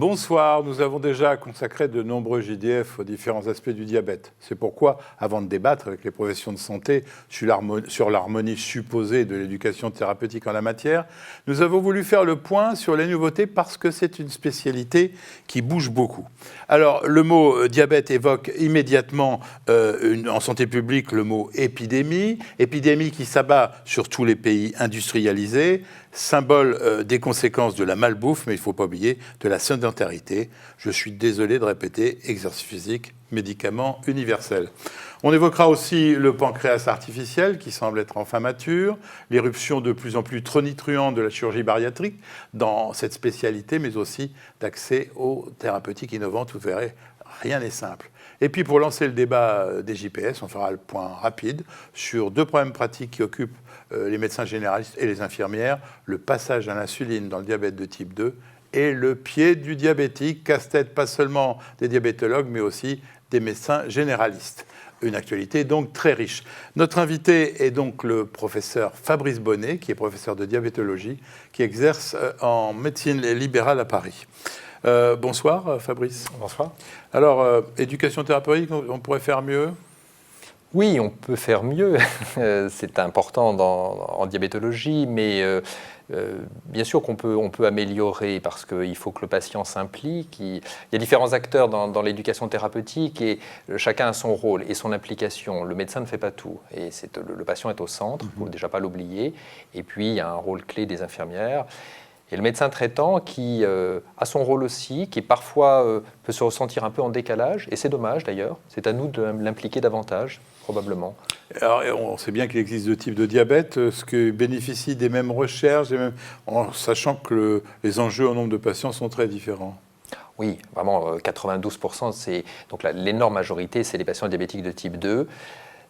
Bonsoir, nous avons déjà consacré de nombreux JDF aux différents aspects du diabète. C'est pourquoi, avant de débattre avec les professions de santé sur l'harmonie supposée de l'éducation thérapeutique en la matière, nous avons voulu faire le point sur les nouveautés parce que c'est une spécialité qui bouge beaucoup. Alors, le mot diabète évoque immédiatement en santé publique le mot épidémie, épidémie qui s'abat sur tous les pays industrialisés, symbole des conséquences de la malbouffe, mais il ne faut pas oublier de la sédentarité. Je suis désolé de répéter, exercice physique, médicament universel. On évoquera aussi le pancréas artificiel qui semble être enfin mature, l'éruption de plus en plus tonitruante de la chirurgie bariatrique dans cette spécialité, mais aussi d'accès aux thérapeutiques innovantes. Vous verrez, rien n'est simple. Et puis pour lancer le débat des JPS, on fera le point rapide sur deux problèmes pratiques qui occupent les médecins généralistes et les infirmières, le passage à l'insuline dans le diabète de type 2 et le pied du diabétique, casse-tête pas seulement des diabétologues, mais aussi des médecins généralistes. Une actualité donc très riche. Notre invité est donc le professeur Fabrice Bonnet, qui est professeur de diabétologie, qui exerce en médecine libérale à Paris. Bonsoir Fabrice. Bonsoir. Alors, éducation thérapeutique, on pourrait faire mieux ? Oui, on peut faire mieux. C'est important en diabétologie, mais bien sûr qu'on peut améliorer parce qu'il faut que le patient s'implique. Il y a différents acteurs dans l'éducation thérapeutique et chacun a son rôle et son implication. Le médecin ne fait pas tout et le patient est au centre, il ne faut déjà pas l'oublier. Et puis, il y a un rôle clé des infirmières. Et le médecin traitant qui a son rôle aussi, qui parfois peut se ressentir un peu en décalage, et c'est dommage d'ailleurs, c'est à nous de l'impliquer davantage, probablement. Alors, on sait bien qu'il existe deux types de diabète, ce qui bénéficie des mêmes recherches, en sachant que les enjeux en nombre de patients sont très différents. Oui, vraiment, 92%, c'est donc l'énorme majorité, c'est les patients diabétiques de type 2.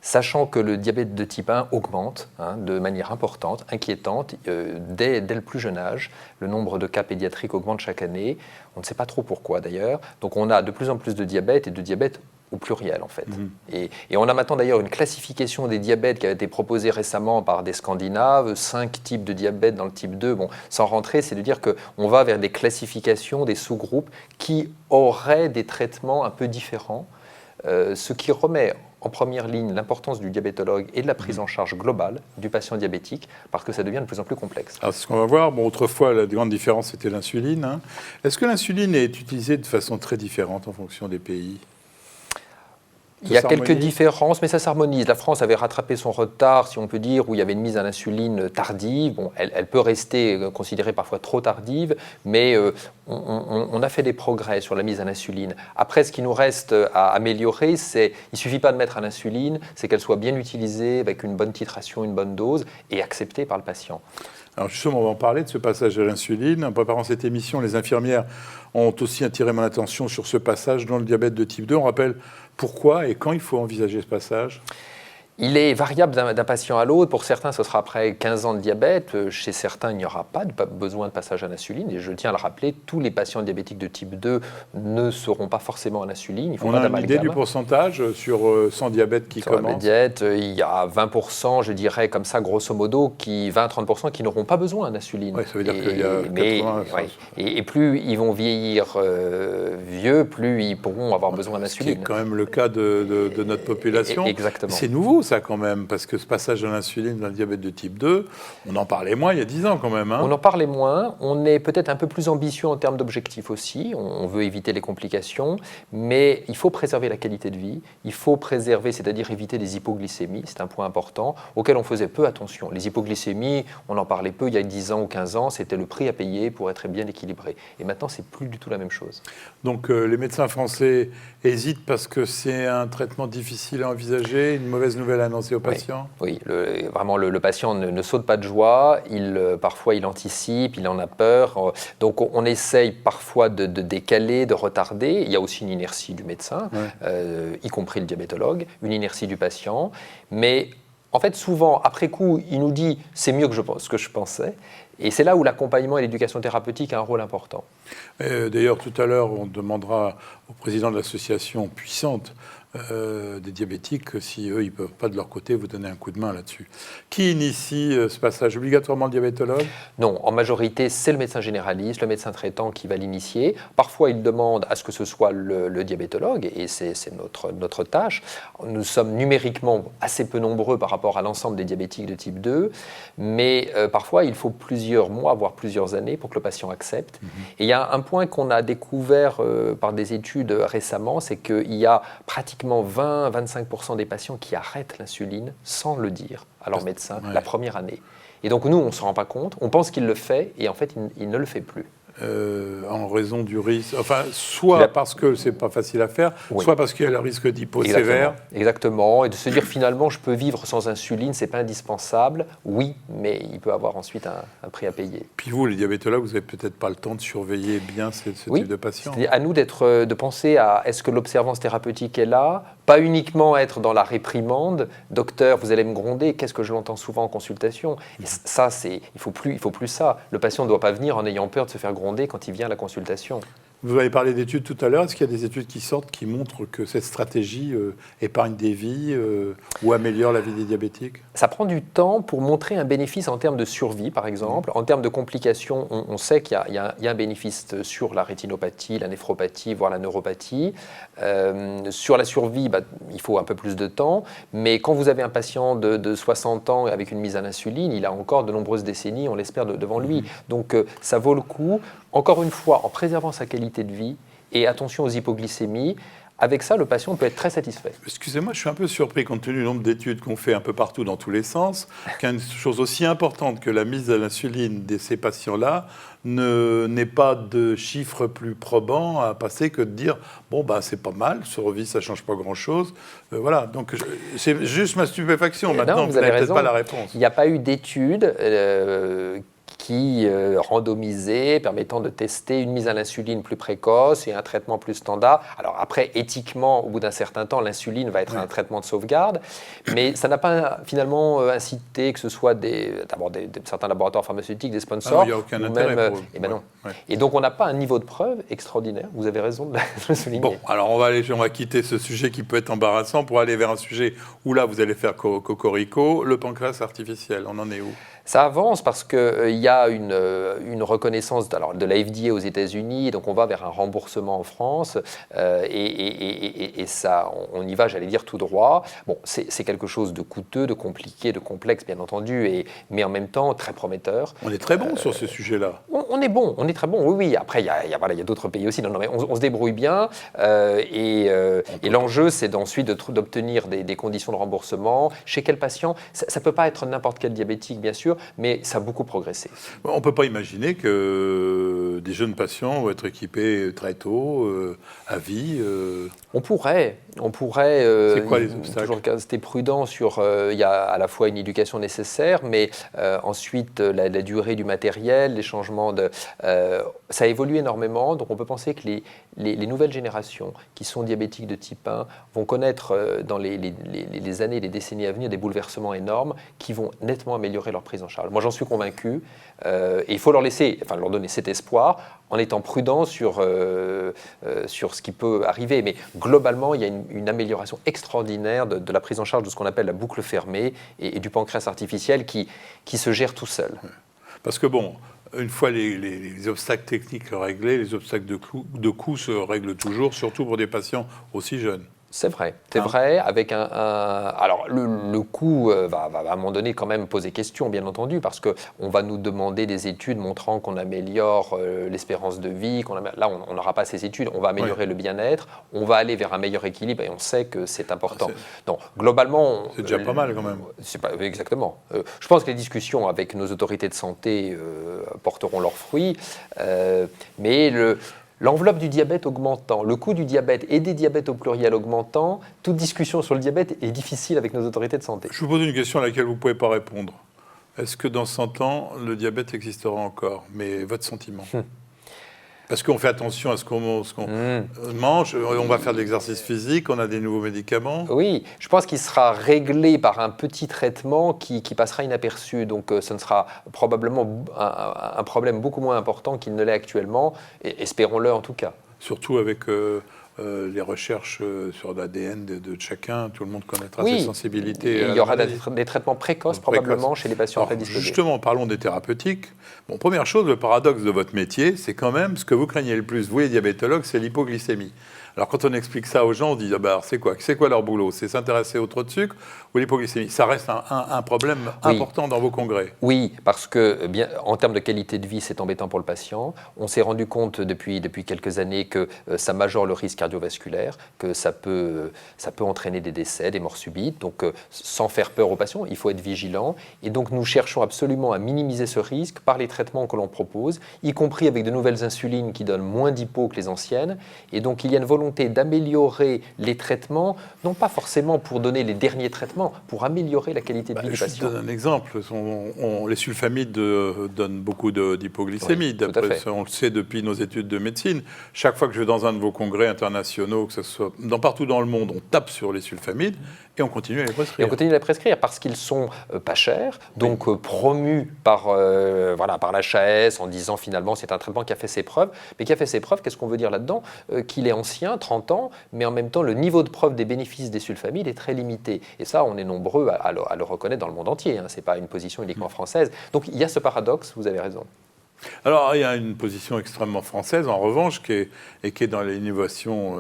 Sachant que le diabète de type 1 augmente de manière importante, inquiétante, dès le plus jeune âge. Le nombre de cas pédiatriques augmente chaque année. On ne sait pas trop pourquoi d'ailleurs. Donc on a de plus en plus de diabète et de diabète au pluriel en fait. Et on a maintenant d'ailleurs une classification des diabètes qui a été proposée récemment par des Scandinaves, 5 types de diabète dans le type 2. Bon, sans rentrer, c'est de dire qu'on va vers des classifications, des sous-groupes qui auraient des traitements un peu différents, ce qui remet en première ligne l'importance du diabétologue et de la prise en charge globale du patient diabétique, parce que ça devient de plus en plus complexe. Alors, c'est ce qu'on va voir. Bon, autrefois, la grande différence, c'était l'insuline. Est-ce que l'insuline est utilisée de façon très différente en fonction des pays ? Il y a quelques différences, mais ça s'harmonise. La France avait rattrapé son retard, si on peut dire, où il y avait une mise à l'insuline tardive. Bon, elle peut rester considérée parfois trop tardive, mais on a fait des progrès sur la mise à l'insuline. Après, ce qui nous reste à améliorer, il ne suffit pas de mettre à l'insuline, c'est qu'elle soit bien utilisée, avec une bonne titration, une bonne dose, et acceptée par le patient. Alors justement, on va en parler de ce passage à l'insuline. En préparant cette émission, les infirmières ont aussi attiré mon attention sur ce passage dans le diabète de type 2. On rappelle pourquoi et quand il faut envisager ce passage ? Il est variable d'un patient à l'autre. Pour certains, ce sera après 15 ans de diabète. Chez certains, il n'y aura pas besoin de passage à l'insuline. Et je tiens à le rappeler, tous les patients diabétiques de type 2 ne seront pas forcément à l'insuline. On a une idée du pourcentage sur 100 diabètes qui commencent ? Il y a 20%, je dirais comme ça, grosso modo, 20-30% qui n'auront pas besoin d'insuline. Oui, ça veut dire qu'il y a 80%. Et plus ils vont vieillir vieux, plus ils pourront avoir besoin d'insuline. Ce qui est quand même le cas de notre population. Exactement. C'est nouveau, ça, quand même, parce que ce passage à l'insuline dans le diabète de type 2, on en parlait moins il y a 10 ans, quand même. On en parlait moins. On est peut-être un peu plus ambitieux en termes d'objectifs aussi. On veut éviter les complications, mais il faut préserver la qualité de vie. Il faut préserver, c'est-à-dire éviter les hypoglycémies. C'est un point important auquel on faisait peu attention. Les hypoglycémies, on en parlait peu il y a 10 ans ou 15 ans. C'était le prix à payer pour être bien équilibré. Et maintenant, c'est plus du tout la même chose. Donc, les médecins français hésitent parce que c'est un traitement difficile à envisager, une mauvaise nouvelle à annoncer aux patients ? Oui, vraiment, le patient ne saute pas de joie. Parfois, il anticipe, il en a peur. Donc, on essaye parfois de décaler, de retarder. Il y a aussi une inertie du médecin, y compris le diabétologue, une inertie du patient. Mais en fait, souvent, après coup, il nous dit « c'est mieux que ce que je pensais ». Et c'est là où l'accompagnement et l'éducation thérapeutique a un rôle important. D'ailleurs, tout à l'heure, on demandera au président de l'association puissante des diabétiques si eux, ils ne peuvent pas de leur côté vous donner un coup de main là-dessus. Qui initie ce passage? Obligatoirement le diabétologue? Non, en majorité, c'est le médecin généraliste, le médecin traitant qui va l'initier. Parfois, il demande à ce que ce soit le diabétologue, et c'est notre tâche. Nous sommes numériquement assez peu nombreux par rapport à l'ensemble des diabétiques de type 2, mais parfois, il faut plusieurs mois, voire plusieurs années pour que le patient accepte. Et il y a un point qu'on a découvert par des études récemment, c'est qu'il y a pratiquement 20-25% des patients qui arrêtent l'insuline sans le dire à leur médecin la première année. Et donc nous, on ne se rend pas compte, on pense qu'il le fait, et en fait, il ne le fait plus. En raison du risque, enfin, soit parce que c'est pas facile à faire, soit parce qu'il y a le risque d'hypo sévère. Exactement, et de se dire finalement, je peux vivre sans insuline, c'est pas indispensable, oui, mais il peut avoir ensuite un prix à payer. Puis vous, les diabétologues, vous n'avez peut-être pas le temps de surveiller bien ce type de patient. C'est à nous de penser à est-ce que l'observance thérapeutique est là, pas uniquement être dans la réprimande, docteur, vous allez me gronder, qu'est-ce que je l'entends souvent en consultation. Et ça, il faut plus ça. Le patient ne doit pas venir en ayant peur de se faire gronder quand il vient à la consultation. Vous avez parlé d'études tout à l'heure. Est-ce qu'il y a des études qui sortent qui montrent que cette stratégie épargne des vies ou améliore la vie des diabétiques? Ça prend du temps pour montrer un bénéfice en termes de survie, par exemple. En termes de complications, on sait qu'il y a un bénéfice sur la rétinopathie, la néphropathie, voire la neuropathie. Sur la survie, il faut un peu plus de temps. Mais quand vous avez un patient de 60 ans avec une mise à l'insuline, il a encore de nombreuses décennies, on l'espère, devant lui. Donc ça vaut le coup. Encore une fois, en préservant sa qualité de vie et attention aux hypoglycémies, avec ça, le patient peut être très satisfait. Excusez-moi, je suis un peu surpris, compte tenu du nombre d'études qu'on fait un peu partout dans tous les sens, qu'une chose aussi importante que la mise à l'insuline de ces patients-là n'ait pas de chiffres plus probants à passer que de dire bon, c'est pas mal, survie, ça change pas grand-chose. Voilà, donc c'est juste ma stupéfaction. Maintenant, vous n'avez peut-être pas la réponse. Il n'y a pas eu d'études qui randomisé, permettant de tester une mise à l'insuline plus précoce et un traitement plus standard. Alors après, éthiquement, au bout d'un certain temps, l'insuline va être un traitement de sauvegarde, mais ça n'a pas finalement incité que ce soit d'abord certains laboratoires pharmaceutiques, des sponsors. Il n'y a aucun intérêt pour eux. Non. Et donc on n'a pas un niveau de preuve extraordinaire, vous avez raison de le souligner. Bon, alors on va quitter ce sujet qui peut être embarrassant pour aller vers un sujet où là vous allez faire cocorico, le pancréas artificiel, on en est où? Ça avance parce qu'il y a une reconnaissance de la FDA aux États-Unis, donc on va vers un remboursement en France, et ça, on y va, j'allais dire, tout droit. Bon, c'est quelque chose de coûteux, de compliqué, de complexe, bien entendu, mais en même temps très prometteur. On est très bon sur ce sujet-là. On est bon, on est très bon, oui. Après, il y a d'autres pays aussi, non, mais on se débrouille bien, et l'enjeu, c'est ensuite d'obtenir des conditions de remboursement. Chez quel patient? Ça ne peut pas être n'importe quel diabétique, bien sûr, mais ça a beaucoup progressé. On ne peut pas imaginer que des jeunes patients vont être équipés très tôt, à vie. On pourrait. C'est quoi les obstacles? Toujours rester prudent sur. Il y a à la fois une éducation nécessaire, mais ensuite la durée du matériel, les changements de. Ça évolue énormément, donc on peut penser que les nouvelles générations qui sont diabétiques de type 1 vont connaître dans les années, les décennies à venir des bouleversements énormes qui vont nettement améliorer leur prise en charge. Moi, j'en suis convaincu, et il faut leur donner cet espoir en étant prudent sur ce qui peut arriver. Mais globalement, il y a une amélioration extraordinaire de la prise en charge de ce qu'on appelle la boucle fermée et du pancréas artificiel qui se gère tout seul. Parce que bon, une fois les obstacles techniques réglés, les obstacles de coût se règlent toujours, surtout pour des patients aussi jeunes. C'est vrai, avec alors le coût va à un moment donné quand même poser question, bien entendu, parce qu'on va nous demander des études montrant qu'on améliore l'espérance de vie, là on n'aura pas ces études, on va améliorer le bien-être, on va aller vers un meilleur équilibre et on sait que c'est important. Donc globalement... C'est déjà pas mal quand même. Exactement. Je pense que les discussions avec nos autorités de santé porteront leurs fruits, mais l'enveloppe du diabète augmentant, le coût du diabète et des diabètes au pluriel augmentant, toute discussion sur le diabète est difficile avec nos autorités de santé. Je vous pose une question à laquelle vous ne pouvez pas répondre. Est-ce que dans 100 ans, le diabète existera encore? Mais votre sentiment? Parce qu'on fait attention à ce qu'on mange, on va faire de l'exercice physique, on a des nouveaux médicaments. Oui, je pense qu'il sera réglé par un petit traitement qui passera inaperçu. Donc ce ne sera probablement un problème beaucoup moins important qu'il ne l'est actuellement, et espérons-le en tout cas. Surtout avec les recherches sur l'ADN de chacun, tout le monde connaîtra ses sensibilités. Il y aura des traitements précoces probablement chez les patients prédisposés. Justement, parlons des thérapeutiques. Bon, première chose, le paradoxe de votre métier, c'est quand même ce que vous craignez le plus, vous les diabétologues, c'est l'hypoglycémie. Alors quand on explique ça aux gens, on dit c'est quoi leur boulot? C'est s'intéresser au trop de sucre ou l'hypoglycémie? Ça reste un problème important dans vos congrès. Oui, parce que en termes de qualité de vie, c'est embêtant pour le patient. On s'est rendu compte depuis quelques années que ça majore le risque cardiovasculaire, que ça peut entraîner des décès, des morts subites. Donc sans faire peur aux patients, il faut être vigilant. Et donc nous cherchons absolument à minimiser ce risque par les traitements que l'on propose, y compris avec de nouvelles insulines qui donnent moins d'hypo que les anciennes. Et donc il y a une volonté d'améliorer les traitements, non pas forcément pour donner les derniers traitements, pour améliorer la qualité de vie du patient. Je donne un exemple. Les sulfamides donnent beaucoup d'hypoglycémie. Oui, on le sait depuis nos études de médecine. Chaque fois que je vais dans un de vos congrès internationaux, que ce soit partout dans le monde, on tape sur les sulfamides et on continue à les prescrire. Et on continue à les prescrire parce qu'ils sont pas chers, donc promus par l'HAS en disant finalement c'est un traitement qui a fait ses preuves. Mais qui a fait ses preuves, qu'est-ce qu'on veut dire là-dedans? Qu'il est ancien, 30 ans, mais en même temps le niveau de preuve des bénéfices des sulfamides est très limité. Et ça, on est nombreux à le reconnaître dans le monde entier. Ce n'est pas une position uniquement française. Donc il y a ce paradoxe, vous avez raison. Alors, il y a une position extrêmement française, en revanche, qui est dans l'innovation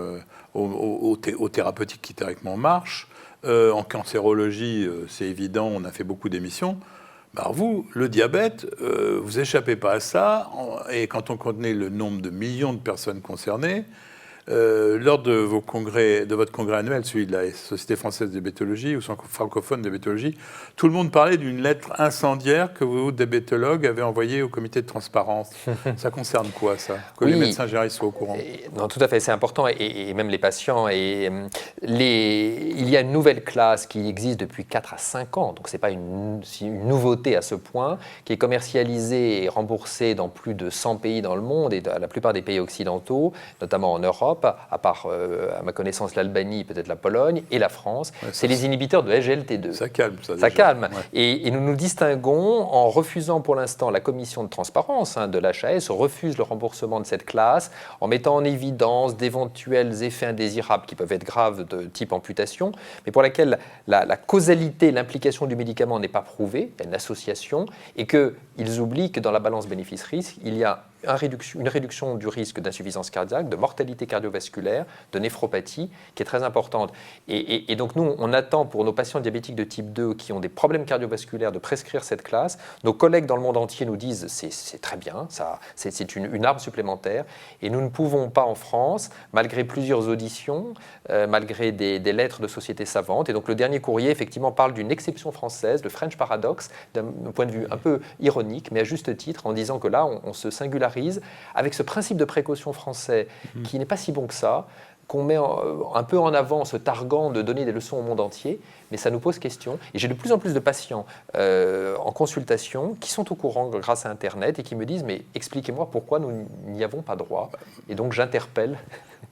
aux thérapeutiques qui théoriquement marchent. En cancérologie, c'est évident, on a fait beaucoup d'émissions. Alors vous, le diabète, vous échappez pas à ça. Et quand on connaît le nombre de millions de personnes concernées, lors de votre congrès annuel, celui de la Société française de diabétologie ou francophone de diabétologie, tout le monde parlait d'une lettre incendiaire que vous, diabétologues, avez envoyée au comité de transparence. Ça concerne quoi, ça? Que les médecins généraux soient au courant. Non, tout à fait, c'est important, et même les patients. Il y a une nouvelle classe qui existe depuis 4 à 5 ans, donc ce n'est pas une nouveauté à ce point, qui est commercialisée et remboursée dans plus de 100 pays dans le monde et dans la plupart des pays occidentaux, notamment en Europe, à part, à ma connaissance, l'Albanie, peut-être la Pologne et la France. Ouais, c'est les inhibiteurs de SGLT2. Ça calme, ça. Ça calme. Ouais. Et nous nous distinguons en refusant pour l'instant, la commission de transparence de l'HAS refuse le remboursement de cette classe, en mettant en évidence d'éventuels effets indésirables qui peuvent être graves de type amputation, mais pour laquelle la causalité, l'implication du médicament n'est pas prouvée, il y a une association, et qu'ils oublient que dans la balance bénéfice-risque, il y a une réduction du risque d'insuffisance cardiaque, de mortalité cardiovasculaire, de néphropathie, qui est très importante. Et donc nous, on attend pour nos patients diabétiques de type 2 qui ont des problèmes cardiovasculaires de prescrire cette classe. Nos collègues dans le monde entier nous disent c'est très bien, c'est une arme supplémentaire. Et nous ne pouvons pas en France, malgré plusieurs auditions, malgré des lettres de sociétés savantes. Et donc le dernier courrier, effectivement, parle d'une exception française, le French Paradox, d'un point de vue un peu ironique, mais à juste titre, en disant que là, on se singularise avec ce principe de précaution français qui n'est pas si bon que ça, qu'on met un peu en avant en se targuant de donner des leçons au monde entier, mais ça nous pose question. Et j'ai de plus en plus de patients en consultation qui sont au courant grâce à Internet et qui me disent « mais expliquez-moi pourquoi nous n'y avons pas droit ». Et donc j'interpelle.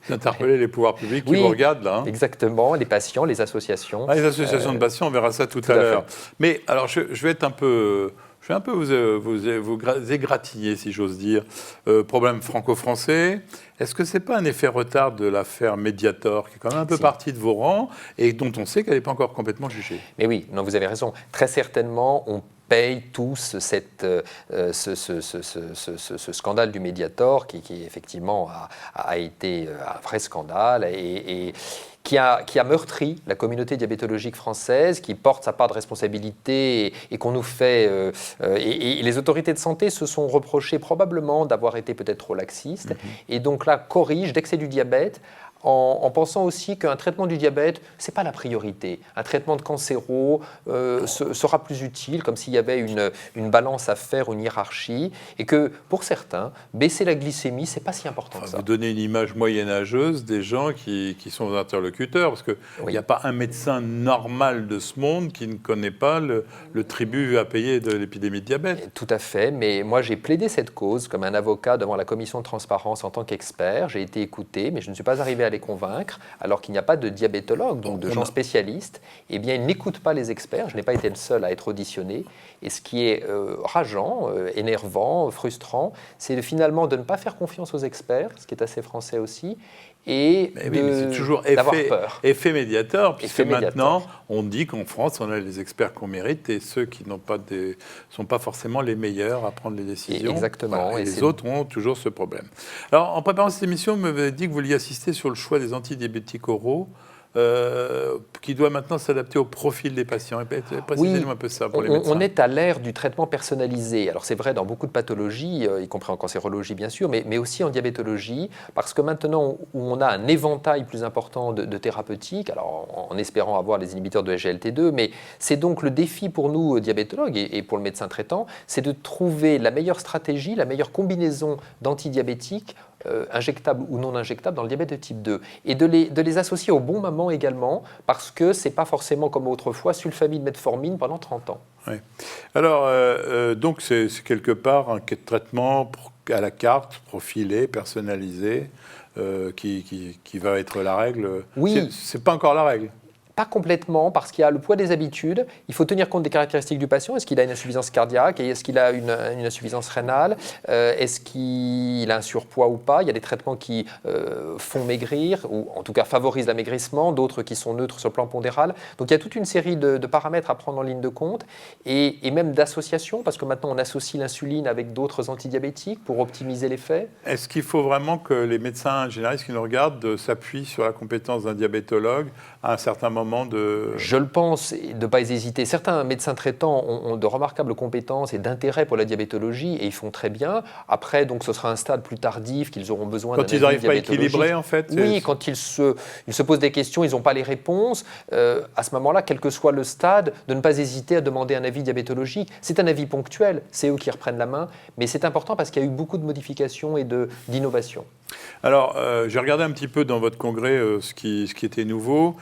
Vous interpellez les pouvoirs publics qui vous regardent là. Exactement, les patients, les associations. Les associations de patients, on verra ça tout à l'heure. Mais alors je vais être un peu... Je vais un peu vous égratigner, si j'ose dire. Problème franco-français. Est-ce que ce n'est pas un effet retard de l'affaire Mediator, qui est quand même un peu partie de vos rangs et dont on sait qu'elle n'est pas encore complètement jugée? Mais oui, non, vous avez raison. Très certainement, on paye tous ce scandale du Mediator qui effectivement a été un vrai scandale et qui a meurtri la communauté diabétologique française, qui porte sa part de responsabilité et qu'on nous fait... et les autorités de santé se sont reprochées probablement d'avoir été peut-être trop laxistes et donc là corrigent, dès que c'est du diabète, en pensant aussi qu'un traitement du diabète, ce n'est pas la priorité. Un traitement de cancéro sera plus utile, comme s'il y avait une balance à faire, une hiérarchie, et que pour certains, baisser la glycémie, ce n'est pas si important que ça. Vous donnez une image moyenâgeuse des gens qui sont vos interlocuteurs, parce qu'il n'y a pas un médecin normal de ce monde qui ne connaît pas le tribut à payer de l'épidémie de diabète. Tout à fait, mais moi j'ai plaidé cette cause comme un avocat devant la commission de transparence en tant qu'expert. J'ai été écouté, mais je ne suis pas arrivé à les convaincre, alors qu'il n'y a pas de diabétologue, donc de gens spécialistes. Eh bien, ils n'écoutent pas les experts. Je n'ai pas été le seul à être auditionné. Et ce qui est rageant, énervant, frustrant, c'est finalement de ne pas faire confiance aux experts, ce qui est assez français aussi, et mais c'est toujours d'avoir peur. Effet médiateur, puisque maintenant, on dit qu'en France, on a les experts qu'on mérite et ceux qui n'ont pas sont pas forcément les meilleurs à prendre les décisions. Exactement. Voilà, et les autres ont toujours ce problème. Alors, en préparant cette émission, vous m'avez dit que vous vouliez assister sur le choix des antidiabétiques oraux. Qui doit maintenant s'adapter au profil des patients. Précisez-nous un peu ça pour les médecins. On est à l'ère du traitement personnalisé. Alors c'est vrai dans beaucoup de pathologies, y compris en cancérologie bien sûr, mais aussi en diabétologie, parce que maintenant où on a un éventail plus important de thérapeutiques, alors en espérant avoir les inhibiteurs de SGLT2, mais c'est donc le défi pour nous diabétologues et pour le médecin traitant, c'est de trouver la meilleure stratégie, la meilleure combinaison d'antidiabétiques injectables ou non injectables dans le diabète de type 2 et de les associer au bon moment également parce que ce n'est pas forcément comme autrefois sulfamide, metformine pendant 30 ans. Oui. Alors, donc c'est quelque part un traitement à la carte, profilé, personnalisé, qui va être la règle. Oui. C'est pas encore la règle. Pas complètement, parce qu'il y a le poids des habitudes. Il faut tenir compte des caractéristiques du patient. Est-ce qu'il a une insuffisance cardiaque? Est-ce qu'il a une insuffisance rénale? Est-ce qu'il a un surpoids ou pas? Il y a des traitements qui font maigrir, ou en tout cas favorisent l'amaigrissement, d'autres qui sont neutres sur le plan pondéral. Donc il y a toute une série de paramètres à prendre en ligne de compte, et même d'associations, parce que maintenant on associe l'insuline avec d'autres antidiabétiques pour optimiser l'effet. Est-ce qu'il faut vraiment que les médecins généralistes qui nous regardent s'appuient sur la compétence d'un diabétologue à un certain moment de... Je le pense, de ne pas hésiter. Certains médecins traitants ont de remarquables compétences et d'intérêt pour la diabétologie et ils font très bien. Après, donc, ce sera un stade plus tardif qu'ils auront besoin d'un avis diabétologique. Quand ils n'arrivent pas à équilibrer, en fait. Oui, quand ils se posent des questions, ils n'ont pas les réponses. À ce moment-là, quel que soit le stade, de ne pas hésiter à demander un avis diabétologique. C'est un avis ponctuel, c'est eux qui reprennent la main, mais c'est important parce qu'il y a eu beaucoup de modifications et d'innovations. Alors, j'ai regardé un petit peu dans votre congrès ce qui était nouveau.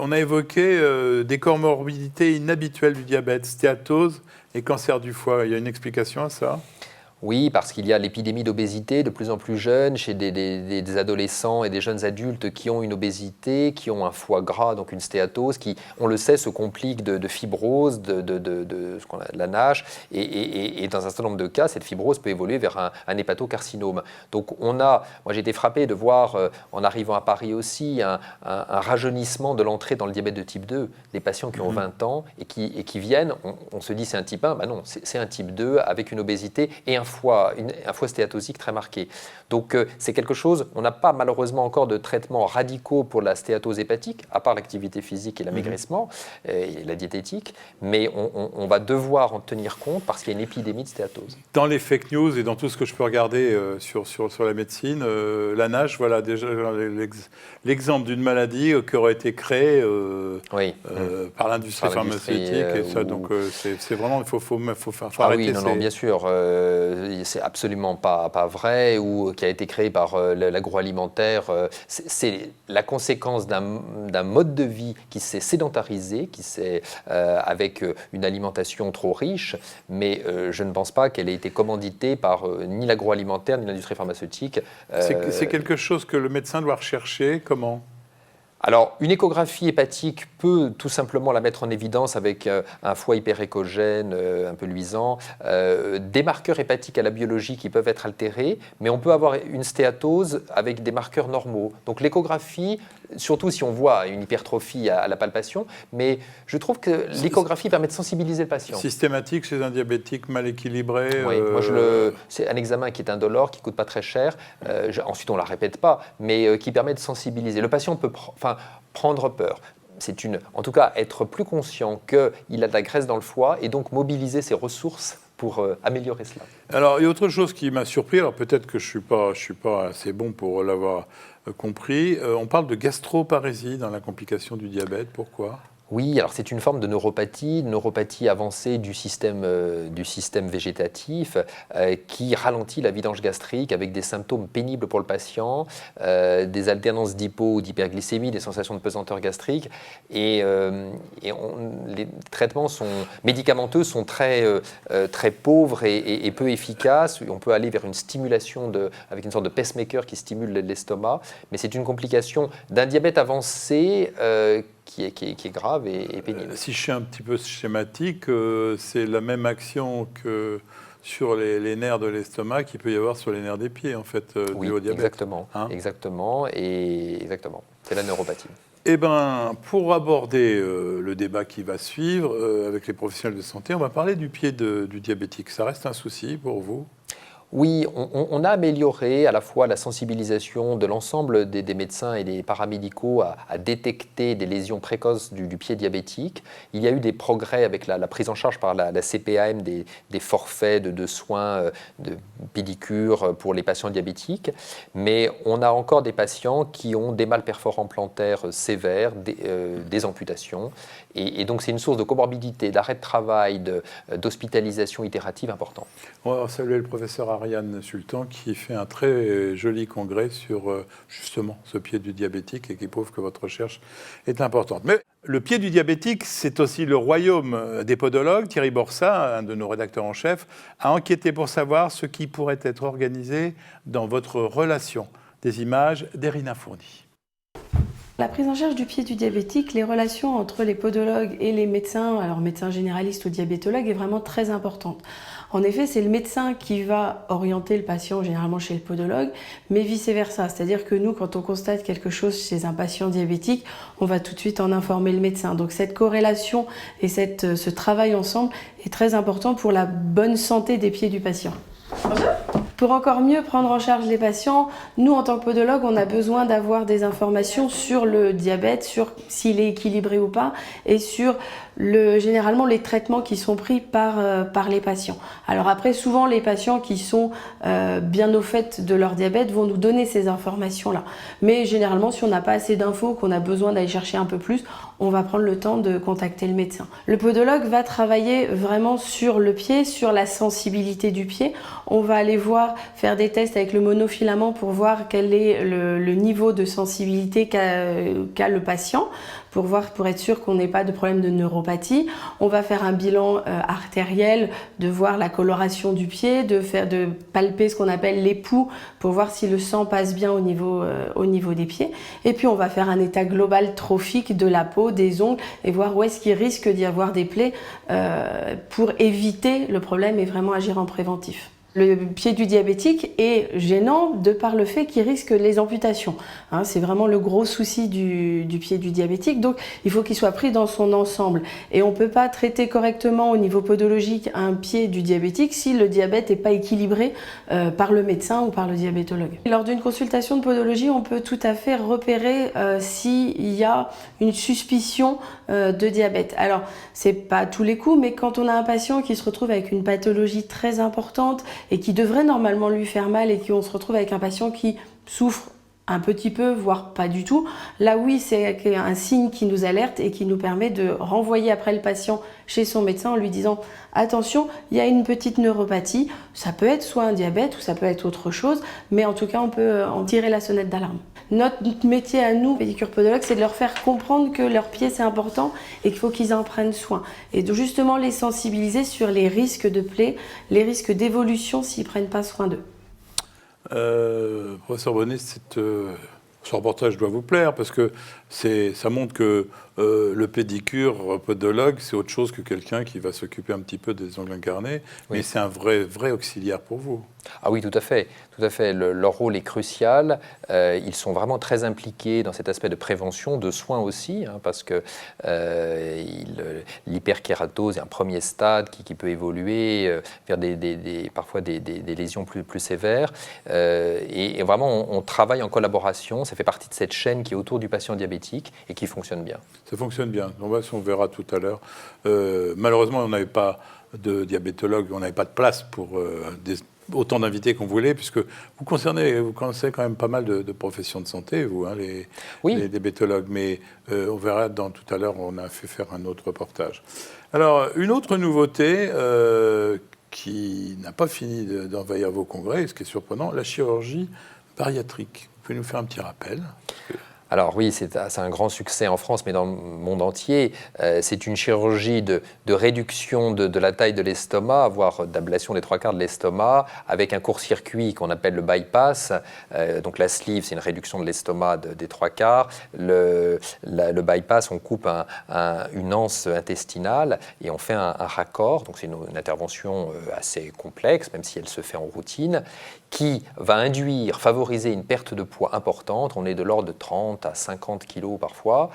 On a évoqué des comorbidités inhabituelles du diabète, stéatose et cancer du foie. Il y a une explication à ça ? Oui, parce qu'il y a l'épidémie d'obésité de plus en plus jeune chez des adolescents et des jeunes adultes qui ont une obésité, qui ont un foie gras, donc une stéatose, qui, on le sait, se complique de fibrose, de la NASH, et dans un certain nombre de cas, cette fibrose peut évoluer vers un hépatocarcinome. Donc moi j'ai été frappé de voir, en arrivant à Paris aussi, un rajeunissement de l'entrée dans le diabète de type 2, des patients qui ont 20 ans et qui viennent, on se dit c'est un type 1, ben non, c'est un type 2 avec une obésité et un foie stéatosique très marqué. Donc c'est quelque chose, on n'a pas malheureusement encore de traitements radicaux pour la stéatose hépatique, à part l'activité physique et l'amaigrissement et la diététique, mais on va devoir en tenir compte parce qu'il y a une épidémie de stéatose. Dans les fake news et dans tout ce que je peux regarder sur la médecine, la NASH, voilà déjà l'exemple d'une maladie qui aurait été créée par l'industrie pharmaceutique et ça, donc c'est vraiment, il faut arrêter. Non, bien sûr. C'est absolument pas vrai, ou qui a été créé par l'agroalimentaire. C'est la conséquence d'un mode de vie qui s'est sédentarisé, avec une alimentation trop riche, mais je ne pense pas qu'elle ait été commanditée par ni l'agroalimentaire ni l'industrie pharmaceutique. C'est quelque chose que le médecin doit rechercher, comment ? Alors, une échographie hépatique peut tout simplement la mettre en évidence avec un foie hyperéchogène, un peu luisant, des marqueurs hépatiques à la biologie qui peuvent être altérés, mais on peut avoir une stéatose avec des marqueurs normaux. Donc l'échographie, surtout si on voit une hypertrophie à la palpation, mais je trouve que l'échographie permet de sensibiliser le patient. Systématique chez un diabétique mal équilibré. Oui, c'est un examen qui est indolore, qui ne coûte pas très cher. Ensuite, on ne la répète pas, mais qui permet de sensibiliser. Le patient peut prendre peur. En tout cas, être plus conscient qu'il a de la graisse dans le foie et donc mobiliser ses ressources pour améliorer cela. Alors, il y a autre chose qui m'a surpris, alors peut-être que je suis pas assez bon pour l'avoir compris. On parle de gastroparésie dans la complication du diabète. Pourquoi ? Oui, alors c'est une forme de neuropathie avancée du système végétatif qui ralentit la vidange gastrique avec des symptômes pénibles pour le patient, des alternances d'hypo ou d'hyperglycémie, des sensations de pesanteur gastrique. Les traitements médicamenteux sont très pauvres et peu efficaces. On peut aller vers une stimulation avec une sorte de pacemaker qui stimule l'estomac, mais c'est une complication d'un diabète avancé qui est grave et pénible. Si je suis un petit peu schématique, c'est la même action que sur les nerfs de l'estomac qu'il peut y avoir sur les nerfs des pieds, en fait, oui, dû au diabète. Exactement. C'est la neuropathie. Eh bien, pour aborder le débat qui va suivre avec les professionnels de santé, on va parler du pied du diabétique. Ça reste un souci pour vous ? Oui, on a amélioré à la fois la sensibilisation de l'ensemble des médecins et des paramédicaux à détecter des lésions précoces du pied diabétique. Il y a eu des progrès avec la prise en charge par la CPAM des forfaits de soins de pédicure pour les patients diabétiques, mais on a encore des patients qui ont des malperforants plantaires sévères, des amputations, et donc c'est une source de comorbidité, d'arrêt de travail, d'hospitalisation itérative important. On va saluer le professeur Ariane Sultan qui fait un très joli congrès sur justement ce pied du diabétique et qui prouve que votre recherche est importante. Mais le pied du diabétique, c'est aussi le royaume des podologues. Thierry Borsat, un de nos rédacteurs en chef, a enquêté pour savoir ce qui pourrait être organisé dans votre relation. Des images d'Erina Fourni. La prise en charge du pied du diabétique, les relations entre les podologues et les médecins, alors médecins généralistes ou diabétologues, est vraiment très importante. En effet, c'est le médecin qui va orienter le patient généralement chez le podologue, mais vice-versa. C'est-à-dire que nous, quand on constate quelque chose chez un patient diabétique, on va tout de suite en informer le médecin. Donc cette corrélation et ce travail ensemble est très important pour la bonne santé des pieds du patient. Pour encore mieux prendre en charge les patients, nous, en tant que podologue, on a besoin d'avoir des informations sur le diabète, sur s'il est équilibré ou pas, et sur généralement les traitements qui sont pris par les patients. Alors après, souvent, les patients qui sont bien au fait de leur diabète vont nous donner ces informations-là. Mais généralement, si on n'a pas assez d'infos, qu'on a besoin d'aller chercher un peu plus, on va prendre le temps de contacter le médecin. Le podologue va travailler vraiment sur le pied, sur la sensibilité du pied. On va aller faire des tests avec le monofilament pour voir quel est le niveau de sensibilité qu'a le patient, pour être sûr qu'on n'ait pas de problème de neuropathie. On va faire un bilan artériel, de voir la coloration du pied, de palper ce qu'on appelle l'époux pour voir si le sang passe bien au niveau des pieds. Et puis on va faire un état global trophique de la peau, des ongles et voir où est-ce qu'il risque d'y avoir des plaies pour éviter le problème et vraiment agir en préventif. Le pied du diabétique est gênant de par le fait qu'il risque les amputations. C'est vraiment le gros souci du pied du diabétique, donc il faut qu'il soit pris dans son ensemble. Et on ne peut pas traiter correctement au niveau podologique un pied du diabétique si le diabète n'est pas équilibré par le médecin ou par le diabétologue. Lors d'une consultation de podologie, on peut tout à fait repérer s'il y a une suspicion de diabète. Alors, c'est pas à tous les coups, mais quand on a un patient qui se retrouve avec une pathologie très importante et qui devrait normalement lui faire mal et qu'on se retrouve avec un patient qui souffre un petit peu, voire pas du tout, là oui, c'est un signe qui nous alerte et qui nous permet de renvoyer après le patient chez son médecin en lui disant « Attention, il y a une petite neuropathie, ça peut être soit un diabète ou ça peut être autre chose, mais en tout cas, on peut en tirer la sonnette d'alarme. » Notre métier à nous, pédicure podologue, c'est de leur faire comprendre que leur pied c'est important et qu'il faut qu'ils en prennent soin. Et de justement les sensibiliser sur les risques de plaies, les risques d'évolution s'ils ne prennent pas soin d'eux. Professeur Bonnet, ce reportage doit vous plaire parce que ça montre que le pédicure podologue, c'est autre chose que quelqu'un qui va s'occuper un petit peu des ongles incarnés, oui. Mais c'est un vrai auxiliaire pour vous. Ah oui, tout à fait. Leur rôle est crucial. Ils sont vraiment très impliqués dans cet aspect de prévention, de soins aussi, parce que l'hyperkératose est un premier stade qui peut évoluer vers parfois des lésions plus sévères. Et vraiment, on travaille en collaboration. Ça fait partie de cette chaîne qui est autour du patient diabétique et qui fonctionne bien. Ça fonctionne bien. On verra tout à l'heure. Malheureusement, on n'avait pas de diabétologue, on n'avait pas de place pour autant d'invités qu'on voulait, puisque vous connaissez quand même pas mal de professions de santé, vous, hein, les diabétologues. Mais on verra tout à l'heure, on a fait faire un autre reportage. Alors, une autre nouveauté qui n'a pas fini d'envahir vos congrès, ce qui est surprenant, la chirurgie bariatrique. Vous pouvez nous faire un petit rappel? Alors oui, c'est un grand succès en France, mais dans le monde entier. C'est une chirurgie de réduction de la taille de l'estomac, voire d'ablation des 3/4 de l'estomac, avec un court-circuit qu'on appelle le bypass. Donc la sleeve, c'est une réduction de l'estomac des 3/4. Le bypass, on coupe une anse intestinale et on fait un raccord. Donc c'est une intervention assez complexe, même si elle se fait en routine, qui va favoriser une perte de poids importante. On est de l'ordre de 30 à 50 kilos parfois,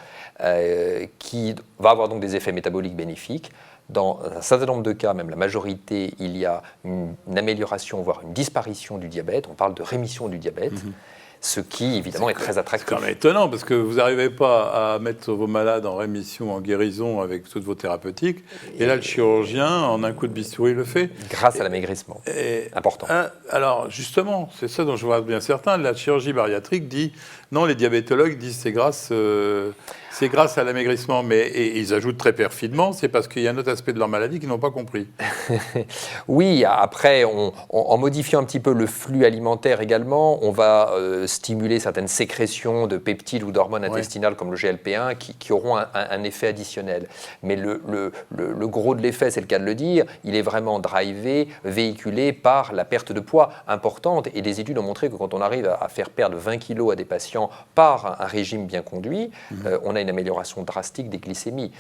qui va avoir donc des effets métaboliques bénéfiques. Dans un certain nombre de cas, même la majorité, il y a une amélioration, voire une disparition du diabète. On parle de rémission du diabète. Ce qui, évidemment, est très attractif. C'est quand même étonnant, parce que vous n'arrivez pas à mettre vos malades en rémission, en guérison avec toutes vos thérapeutiques. Et là, le chirurgien, en un coup de bistouri, le fait. Grâce à l'amaigrissement. Important. Alors, justement, c'est ça dont je vois bien certain. La chirurgie bariatrique dit, non, les diabétologues disent c'est grâce à l'amaigrissement. Mais ils ajoutent très perfidement, c'est parce qu'il y a un autre aspect de leur maladie qu'ils n'ont pas compris. Oui, après, en modifiant un petit peu le flux alimentaire également, on va stimuler certaines sécrétions de peptides ou d'hormones intestinales comme le GLP-1 qui auront un effet additionnel. Mais le gros de l'effet, c'est le cas de le dire, il est vraiment drivé, véhiculé par la perte de poids importante. Et des études ont montré que quand on arrive à faire perdre 20 kilos à des patients par un régime bien conduit, on a une amélioration drastique des glycémies.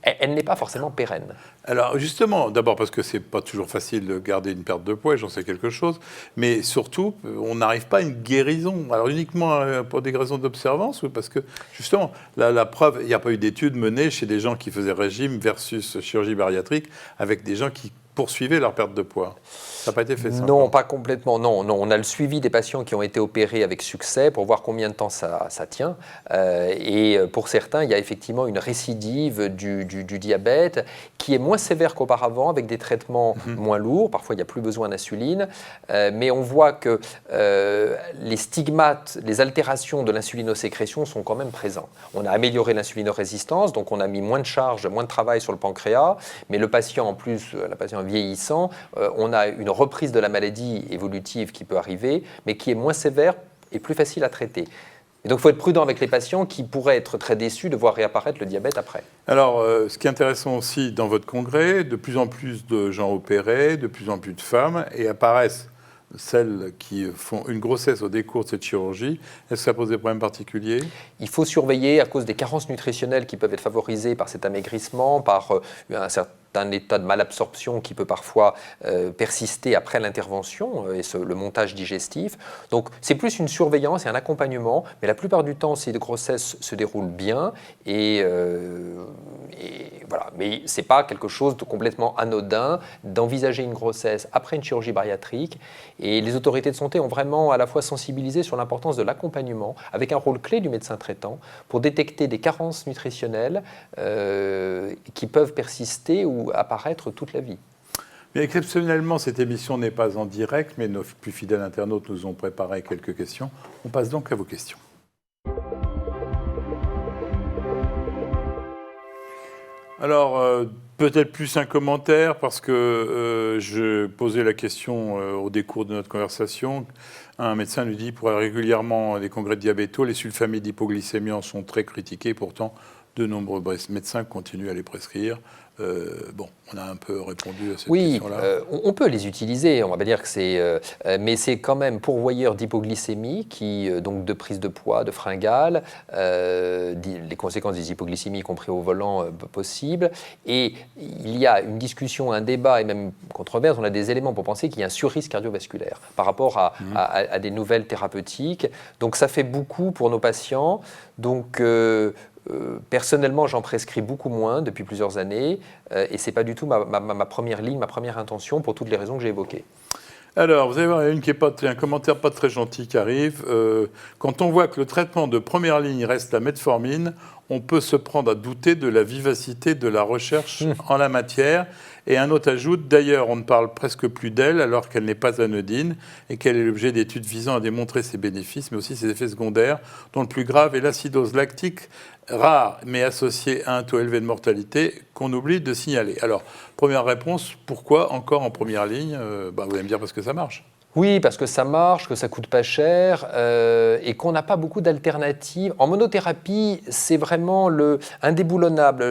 Elle n'est pas forcément pérenne. Alors justement, d'abord parce que c'est pas toujours facile de garder une perte de poids, j'en sais quelque chose, mais surtout, on n'arrive pas à une guérison. Alors uniquement pour des raisons d'observance, ou parce que justement, la preuve, il n'y a pas eu d'études menées chez des gens qui faisaient régime versus chirurgie bariatrique avec des gens qui poursuivaient leur perte de poids. Ça n'a pas été fait, ça? Non, pas complètement. Non, on a le suivi des patients qui ont été opérés avec succès pour voir combien de temps ça tient. Et pour certains, il y a effectivement une récidive du diabète qui est moins sévère qu'auparavant, avec des traitements moins lourds. Parfois, il n'y a plus besoin d'insuline. Mais on voit que les stigmates, les altérations de l'insulinosécrétion sont quand même présents. On a amélioré l'insulinorésistance, donc on a mis moins de charge, moins de travail sur le pancréas. Mais le patient, en plus, la patiente vieillissant, on a une reprise de la maladie évolutive qui peut arriver, mais qui est moins sévère et plus facile à traiter. Et donc, il faut être prudent avec les patients qui pourraient être très déçus de voir réapparaître le diabète après. Alors, ce qui est intéressant aussi dans votre congrès, de plus en plus de gens opérés, de plus en plus de femmes, et apparaissent celles qui font une grossesse au décours de cette chirurgie. Est-ce que ça pose des problèmes particuliers? Il faut surveiller à cause des carences nutritionnelles qui peuvent être favorisées par cet amaigrissement, par un certain état de malabsorption qui peut parfois persister après l'intervention et le montage digestif. Donc c'est plus une surveillance et un accompagnement, mais la plupart du temps ces grossesses se déroulent bien et voilà. Mais c'est pas quelque chose de complètement anodin d'envisager une grossesse après une chirurgie bariatrique, et les autorités de santé ont vraiment à la fois sensibilisé sur l'importance de l'accompagnement avec un rôle clé du médecin traitant pour détecter des carences nutritionnelles qui peuvent persister ou apparaître toute la vie. Mais exceptionnellement, cette émission n'est pas en direct, mais nos plus fidèles internautes nous ont préparé quelques questions. On passe donc à vos questions. Alors, peut-être plus un commentaire, parce que je posais la question au décours de notre conversation. Un médecin lui dit, pour régulièrement des congrès de diabéto, les sulfamides d'hypoglycémie en sont très critiqués, pourtant de nombreux médecins continuent à les prescrire. On a un peu répondu à cette question-là. Oui, on peut les utiliser, on va pas dire que c'est... mais c'est quand même pourvoyeur d'hypoglycémie, donc de prise de poids, de fringales, les conséquences des hypoglycémies, y compris au volant, possibles. Et il y a une discussion, un débat et même une controverse, on a des éléments pour penser qu'il y a un surrisque cardiovasculaire par rapport à des nouvelles thérapeutiques. Donc ça fait beaucoup pour nos patients. Donc... personnellement, j'en prescris beaucoup moins depuis plusieurs années et ce n'est pas du tout ma première ligne, ma première intention pour toutes les raisons que j'ai évoquées. Alors, vous allez voir, il y a un commentaire pas très gentil qui arrive. Quand on voit que le traitement de première ligne reste la metformine, on peut se prendre à douter de la vivacité de la recherche en la matière. Et un autre ajoute, d'ailleurs, on ne parle presque plus d'elle alors qu'elle n'est pas anodine et qu'elle est l'objet d'études visant à démontrer ses bénéfices, mais aussi ses effets secondaires, dont le plus grave est l'acidose lactique, rare mais associée à un taux élevé de mortalité qu'on oublie de signaler. Alors, première réponse, pourquoi encore en première ligne ? Vous allez me dire parce que ça marche. Oui, parce que ça marche, que ça coûte pas cher et qu'on n'a pas beaucoup d'alternatives. En monothérapie, c'est vraiment indéboulonnable.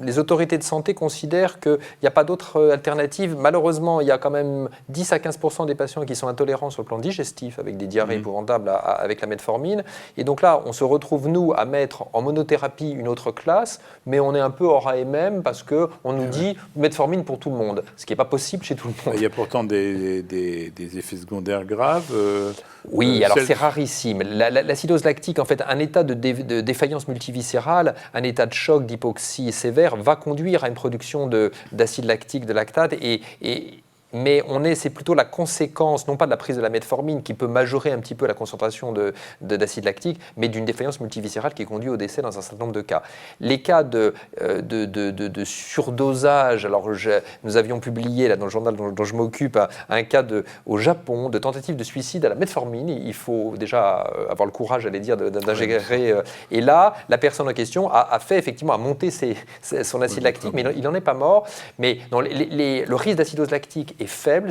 Les autorités de santé considèrent qu'il n'y a pas d'autres alternatives. Malheureusement, il y a quand même 10 à 15% des patients qui sont intolérants sur le plan digestif, avec des diarrhées épouvantables avec la metformine. Et donc là, on se retrouve, nous, à mettre en monothérapie une autre classe, mais on est un peu hors AMM parce qu'on nous dit metformine pour tout le monde, ce qui n'est pas possible chez tout le monde. Il y a pourtant des effets secondaires graves. Oui, alors c'est rarissime. L'acidose lactique, en fait, un état de défaillance multiviscérale, un état de choc, d'hypoxie sévère, va conduire à une production d'acide lactique, de lactate, mais c'est plutôt la conséquence, non pas de la prise de la metformine, qui peut majorer un petit peu la concentration d'acide lactique, mais d'une défaillance multiviscérale qui conduit au décès dans un certain nombre de cas. Les cas de surdosage, alors nous avions publié là, dans le journal dont je m'occupe un cas au Japon de tentative de suicide à la metformine. Il faut déjà avoir le courage, j'allais dire, d'ingérer. Et là, la personne en question a fait effectivement, a monté son acide lactique, mais il n'en est pas mort. Mais non, le risque d'acidose lactique est faible,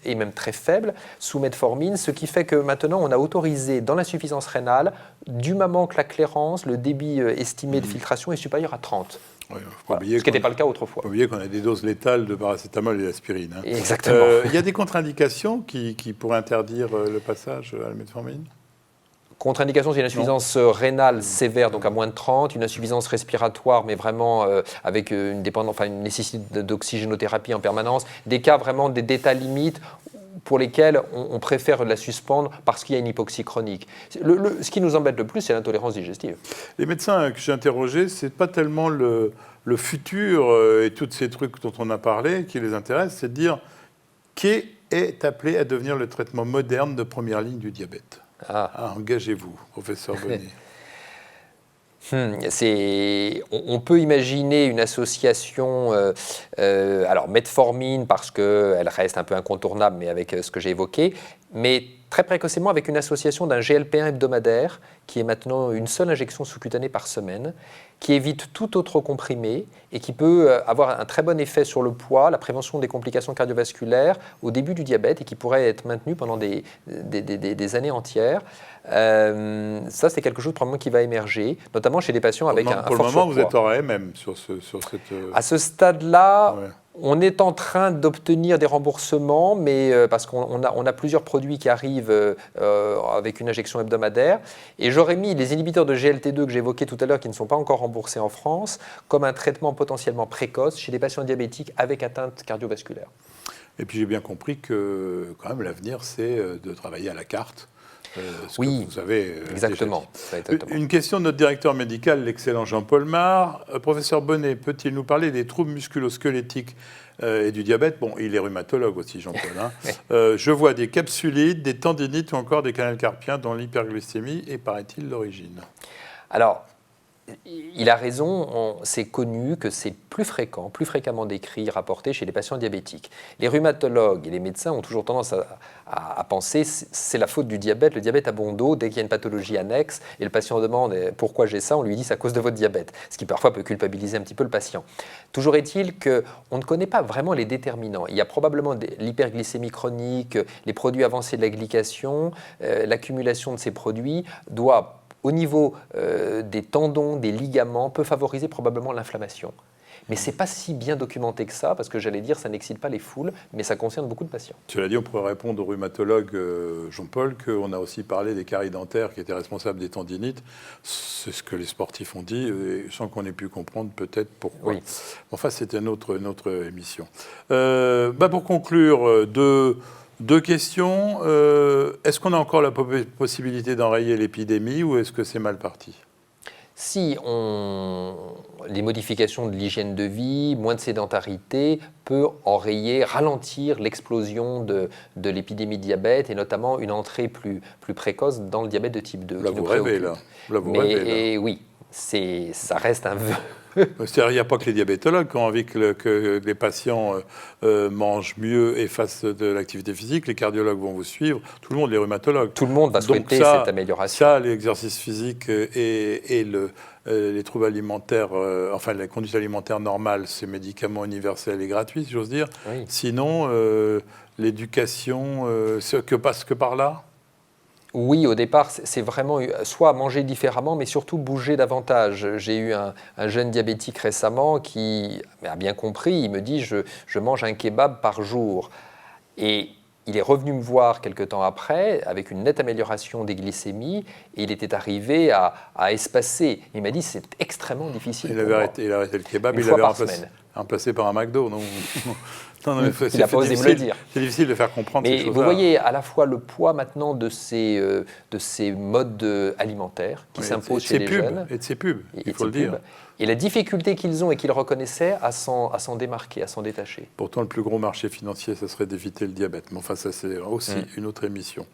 est même très faible sous metformine, ce qui fait que maintenant on a autorisé dans l'insuffisance rénale, du moment que la clairance, le débit estimé de filtration est supérieur à 30. Oui, voilà, ce qui n'était pas le cas autrefois. Il faut oublier qu'on a des doses létales de paracétamol et d'aspirine. Hein. Exactement. Il y a des contre-indications qui pourraient interdire le passage à la metformine ? Contre-indication, c'est une insuffisance rénale sévère, donc à moins de 30, une insuffisance respiratoire, mais vraiment avec une nécessité d'oxygénothérapie en permanence, des cas vraiment d'état limite pour lesquels on préfère la suspendre parce qu'il y a une hypoxie chronique. Ce qui nous embête le plus, c'est l'intolérance digestive. Les médecins que j'ai interrogés, ce n'est pas tellement le futur et tous ces trucs dont on a parlé qui les intéressent, c'est de dire qui est appelé à devenir le traitement moderne de première ligne du diabète. Engagez-vous, professeur Bonnet. On peut imaginer une association, alors metformine parce qu'elle reste un peu incontournable, mais avec ce que j'ai évoqué, mais très précocement avec une association d'un GLP-1 hebdomadaire qui est maintenant une seule injection sous-cutanée par semaine, qui évite tout autre comprimé et qui peut avoir un très bon effet sur le poids, la prévention des complications cardiovasculaires au début du diabète et qui pourrait être maintenu pendant des années entières. Ça, c'est quelque chose probablement qui va émerger, notamment chez des patients avec un fort surpoids. Pour le moment, vous êtes en AMM sur cette... À ce stade-là, on est en train d'obtenir des remboursements, mais parce qu'on a plusieurs produits qui arrivent avec une injection hebdomadaire. Et j'aurais mis les inhibiteurs de GLT2 que j'évoquais tout à l'heure, qui ne sont pas encore remboursés en France, comme un traitement potentiellement précoce chez des patients diabétiques avec atteinte cardiovasculaire. Et puis j'ai bien compris que quand même l'avenir, c'est de travailler à la carte. Oui, vous savez, exactement. Une question de notre directeur médical, l'excellent Jean-Paul Mar. Professeur Bonnet, peut-il nous parler des troubles musculo-squelettiques et du diabète? Bon, il est rhumatologue aussi, Jean-Paul. Hein. Je vois des capsulites, des tendinites ou encore des canals carpiens dont l'hyperglycémie est, paraît-il, l'origine. Alors, il a raison, c'est connu que c'est plus fréquemment décrit, rapporté chez les patients diabétiques. Les rhumatologues et les médecins ont toujours tendance à penser que c'est la faute du diabète, le diabète a bon dos, dès qu'il y a une pathologie annexe, et le patient demande pourquoi j'ai ça, on lui dit c'est à cause de votre diabète, ce qui parfois peut culpabiliser un petit peu le patient. Toujours est-il qu'on ne connaît pas vraiment les déterminants. Il y a probablement l'hyperglycémie chronique, les produits avancés de la glycation, l'accumulation de ces produits doit, au niveau des tendons, des ligaments, peut favoriser probablement l'inflammation. Mais ce n'est pas si bien documenté que ça, parce que j'allais dire, ça n'excite pas les foules, mais ça concerne beaucoup de patients. Cela dit, on pourrait répondre au rhumatologue Jean-Paul qu'on a aussi parlé des caries dentaires qui étaient responsables des tendinites. C'est ce que les sportifs ont dit, sans qu'on ait pu comprendre peut-être pourquoi. Oui. Enfin, c'était notre émission. Pour conclure, deux questions. Est-ce qu'on a encore la possibilité d'enrayer l'épidémie ou est-ce que c'est mal parti ? Si les modifications de l'hygiène de vie, moins de sédentarité, peut enrayer, ralentir l'explosion de l'épidémie de diabète et notamment une entrée plus précoce dans le diabète de type 2. Là, vous rêvez, là. Oui, ça reste un vœu. C'est-à-dire, il n'y a pas que les diabétologues qui ont envie que les patients mangent mieux et fassent de l'activité physique. Les cardiologues vont vous suivre, tout le monde, les rhumatologues. Tout le monde va souhaiter cette amélioration. Ça, l'exercice physique et les troubles alimentaires, enfin la conduite alimentaire normale, c'est médicament universel et gratuit, si j'ose dire. Oui. Sinon, l'éducation, que passe que par là? Oui, au départ, c'est vraiment soit manger différemment, mais surtout bouger davantage. J'ai eu un jeune diabétique récemment qui a bien compris, il me dit je mange un kebab par jour. Et il est revenu me voir quelque temps après avec une nette amélioration des glycémies et il était arrivé à espacer. Il m'a dit c'est extrêmement difficile pour moi. Il a arrêté le kebab, Une il fois l'avait par remplacé par un McDo, non? Non, mais il a pas osé me le dire. C'est difficile de faire comprendre ces Mais choses-là. vous voyez à la fois le poids maintenant de ces modes alimentaires qui s'imposent chez les jeunes. Et de ces pubs, il faut le dire. Et la difficulté qu'ils ont et qu'ils reconnaissaient à s'en démarquer, à s'en détacher. Pourtant, le plus gros marché financier, ça serait d'éviter le diabète. Mais enfin, ça, c'est aussi une autre émission.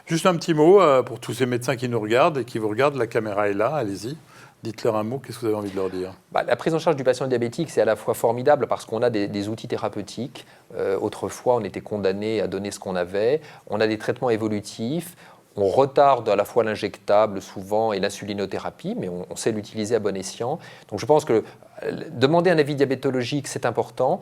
Juste un petit mot pour tous ces médecins qui nous regardent et qui vous regardent. La caméra est là, allez-y. Dites-leur un mot, qu'est-ce que vous avez envie de leur dire? La prise en charge du patient diabétique, c'est à la fois formidable parce qu'on a des outils thérapeutiques. Autrefois, on était condamné à donner ce qu'on avait. On a des traitements évolutifs. On retarde à la fois l'injectable souvent et l'insulinothérapie, mais on sait l'utiliser à bon escient. Donc je pense que demander un avis diabétologique, c'est important.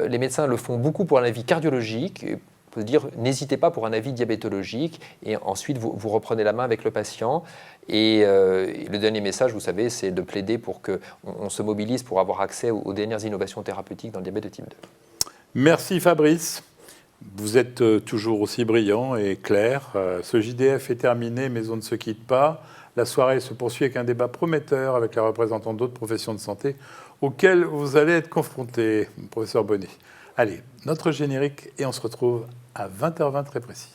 Les médecins le font beaucoup pour un avis cardiologique. On peut dire, n'hésitez pas pour un avis diabétologique et ensuite vous reprenez la main avec le patient. Et le dernier message, vous savez, c'est de plaider pour qu'on se mobilise pour avoir accès aux dernières innovations thérapeutiques dans le diabète de type 2. Merci Fabrice. Vous êtes toujours aussi brillant et clair. Ce JDF est terminé, mais on ne se quitte pas. La soirée se poursuit avec un débat prometteur avec les représentants d'autres professions de santé auxquelles vous allez être confrontés, professeur Bonnet. Allez, notre générique et on se retrouve à 20h20 très précis.